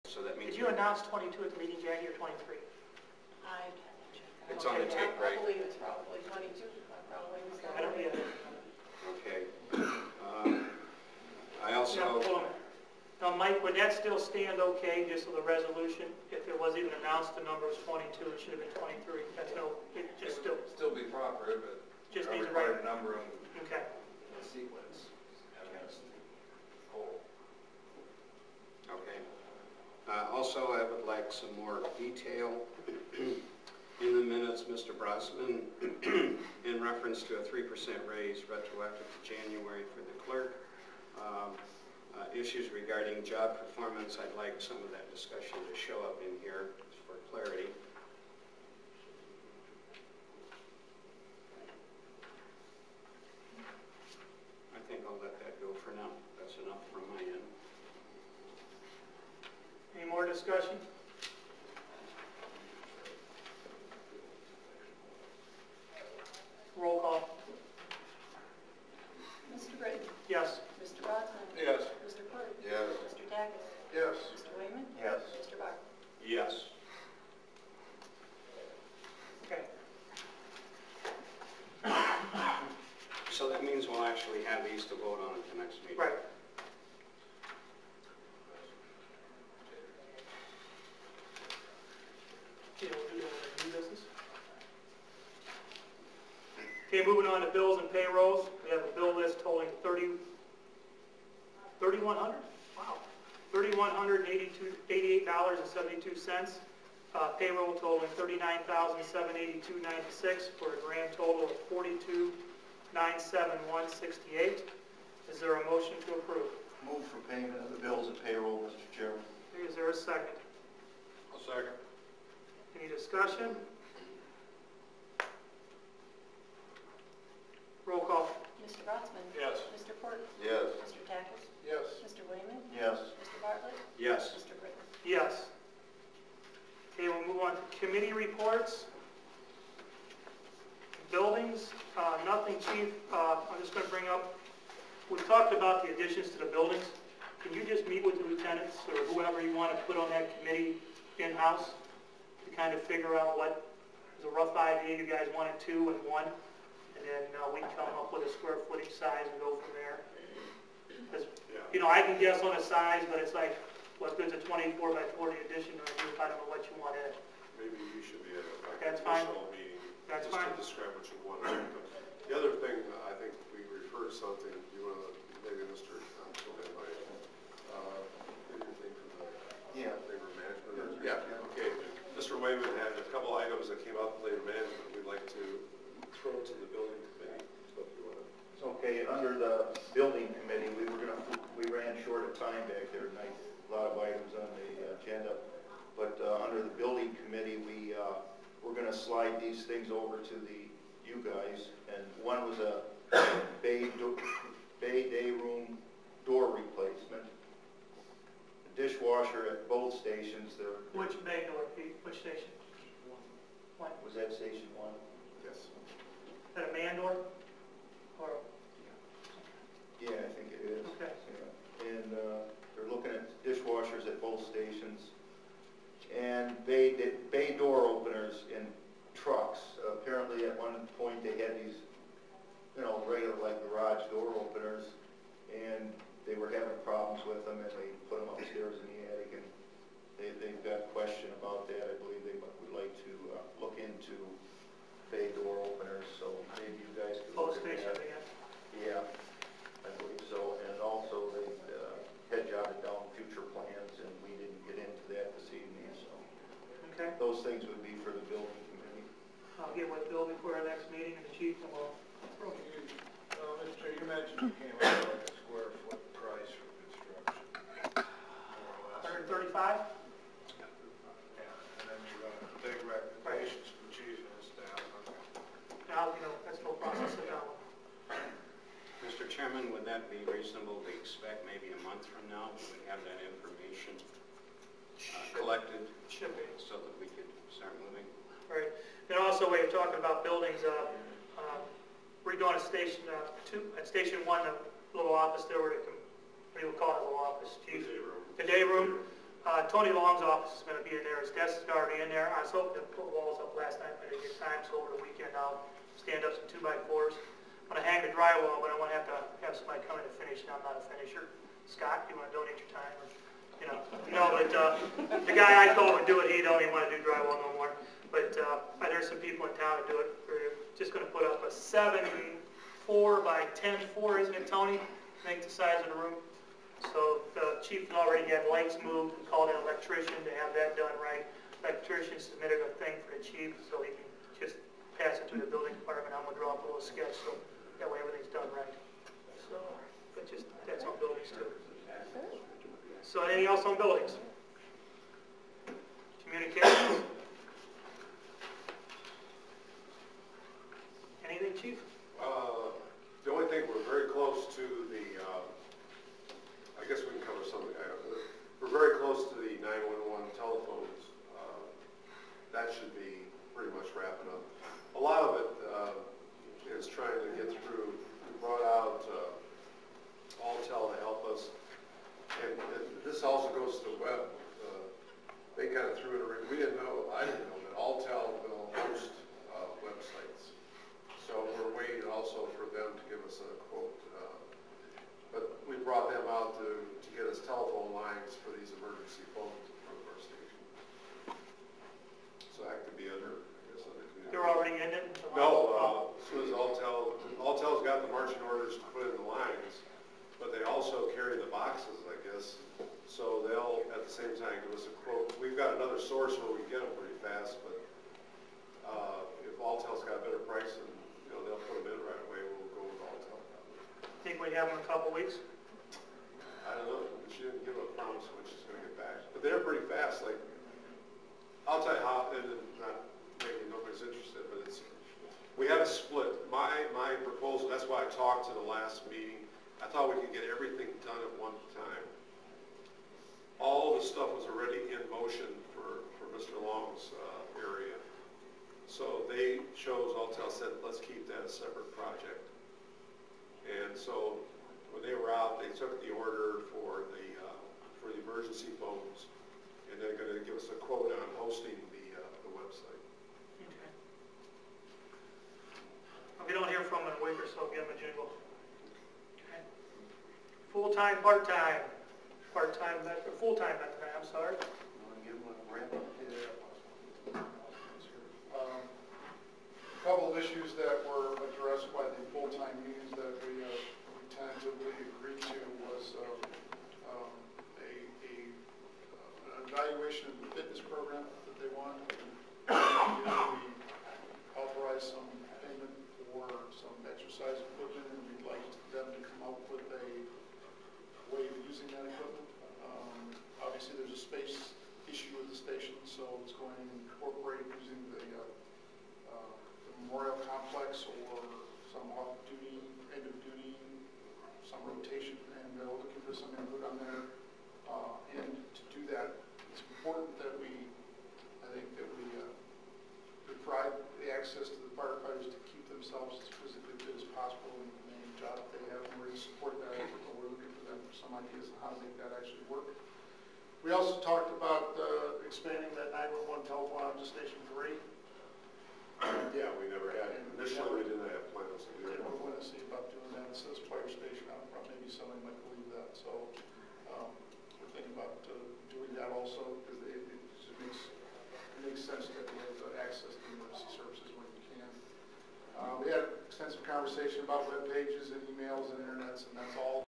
So that means... Did you announce 22 at the meeting, Jackie, or 23? It's on the tape, right? I believe it's probably 22. I don't get it. Okay. I also... Now, hold on a minute. Now, Mike, would that still stand okay, just so the resolution, if it was even announced the number was 22, it should have been 23? That's no, it just still be proper, but just needs the right number okay. In the sequence. Whole. Okay. Also, I would like some more detail in the minutes, Mr. Brosman, in reference to a 3% raise retroactive to January for the clerk. Issues regarding job performance, I'd like some of that discussion to show up in here for clarity. I think I'll let that go for now. That's enough from my end. Any more discussion? Roll call. Mr. Brady? Yes. Mr. Brodsman? Yes. Mr. Clerk? Yes. Mr. Tackett? Yes. Mr. Wayman? Yes. Mr. Bartlett? Yes. Okay. So that means we'll actually have these to vote on at the next meeting. Right. Okay, we'll do that in new business. Okay, moving on to bills and payrolls. We have a bill list totaling $3,100. Wow, $3,188.72. Payroll totaling $39,782.96 for a grand total of $42,971.68. Is there a motion to approve? Move for payment of the bills and payroll, Mr. Chairman. Is there a second? I'll second. Any discussion? Roll call. Mr. Brodsman? Yes. Mr. Clerk? Yes. Mr. Tackett? Yes. Mr. Wayman? Yes. Mr. Bartlett? Yes. Mr. Brady? Yes. Okay, we'll move on to committee reports. Buildings, nothing, Chief. I'm just going to bring up, we talked about the additions to the buildings. Can you just meet with the lieutenants or whoever you want to put on that committee in-house to kind of figure out what is a rough idea you guys wanted 2 and 1, and then we can come up with a square footage size and go from there. Because, you know, I can guess on the size, but it's like, what good's a 24 by 40 addition to a roof? I don't know what you want in it. Maybe you should be at a personal meeting That's just fine. to describe what you want. The other thing, I think we referred to something, you want to, maybe Mr. Tillman might, anything from the labor management? Yeah, okay. Mr. Wayman had a couple items that came up in labor management we'd like to throw to the building committee. So if you want to. Okay, under the building committee, we ran short of time back there tonight. A lot of items on the agenda, but under the building committee, we're going to slide these things over to you guys. And one was a bay day room door replacement, a dishwasher at both stations. Which bay door, Pete? Which station? What? Was that station 1? Yes. Is that a man door? Or? Yeah, I think it is. Okay. Yeah. And they're looking at dishwashers at both stations. And bay door openers in trucks. Apparently at one point they had these, you know, regular like garage door openers, and they were having problems with them, and they put them upstairs in the attic, and they've got a question about that. I believe they would like to look into bay door openers, so maybe you guys could Both look at stations that. again? Yeah, I believe so. And also they had jotted down future plans, and we didn't get into that this evening, so. Okay. Those things would be for the building committee. I'll get with Bill before our next meeting, and the chief will. Mr. Chair, you mentioned you came up with a square foot price for construction, more or less. 135? Yeah, and then you're going to take recommendations from the chief and his staff. Okay. Now, you know, that's no problem. Sit down. Mr. Chairman, would that be reasonable to expect maybe a month from now we would have that information collected? Should be. So that we could start moving? Right. And also, while you're talking about buildings, redoing a station 2 at station 1, the little office there, what do you call it, little office? Chief? The day room. The day room. Tony Long's office is going to be in there. His desk is already in there. I was hoping to put walls up last night, but I didn't get time, so over the weekend I'll stand up some 2x4s. I'm going to hang the drywall, but I want to have somebody come in to finish, and I'm not a finisher. Scott, you want to donate your time? Or, you know, no, but the guy I told would do it. He don't even want to do drywall no more. But there's some people in town to do it. We're just going to put up a 7.4 by 10.4, isn't it, Tony? Make the size of the room. So the chief has already had lights moved. We called an electrician to have that done right. Electrician submitted a thing for the chief so he can just pass it to the building department. I'm going to draw up a little sketch so that way everything's done right. So, but just that's on buildings too. So anything else on buildings? Communications? Anything, chief? The only thing, we're very close to the, I guess we can cover something. We're very close to the 911 telephones. That should be pretty much wrapping up. A lot of it is trying to get through. We brought out Alltel to help us. And this also goes to the web. They kind of threw it around. We didn't know, I didn't know that Alltel will host websites. So we're waiting also for them to give us a quote. But we brought them out to get us telephone lines for these emergency phones in front of our station. So that could be other, I guess, other communities. They're already in it? No, as soon as Alltel's got the marching orders to put in the lines, but they also carry the boxes, I guess. So they'll, at the same time, give us a quote. We've got another source where we get them pretty fast, but if Alltel's got a better price, and they'll put them in right away, we'll go with Alltel. Think we'd have them in a couple weeks? I don't know. She didn't give a promise when she's going to get back. But they're pretty fast. Like, I'll tell you how, and not maybe nobody's interested, but we had a split. My proposal, that's why I talked to the last meeting. I thought we could get everything done at one time. All the stuff was already in motion for Mr. Long's area. So they chose, Alltel said, let's keep that a separate project. And so when they were out, they took the order for the emergency phones, and they're going to give us a quote on hosting the website. Okay. If we don't hear from them in a week or so, give them a jingle. Okay. Full-time, part-time. Part-time, full-time veterinary, I'm sorry. A couple of issues that were addressed by the full-time unions that we tentatively agreed to was an evaluation of the fitness program that they want. We authorized some payment for some exercise equipment, and we'd like them to come up with a way of using that equipment. Obviously, there's a space issue with the station, so it's going to incorporate using the Memorial Complex or some off-duty, end-of-duty, some rotation, and we're looking for some input on there. And to do that, it's important that I think that we provide the access to the firefighters to keep themselves as physically fit as possible in the main job that they have, and we're going to support that effort, but we're looking for them for some ideas on how to make that actually work. We also talked about expanding that 911 telephone out to Station 3. Yeah, we never had. Initially, we didn't have plans to do that. We're going to see about doing that. It says fire station out front. Maybe somebody might believe that. So we're thinking about doing that also, because it makes sense that we have access to emergency services when we can. We had extensive conversation about web pages and emails and internets, and that's all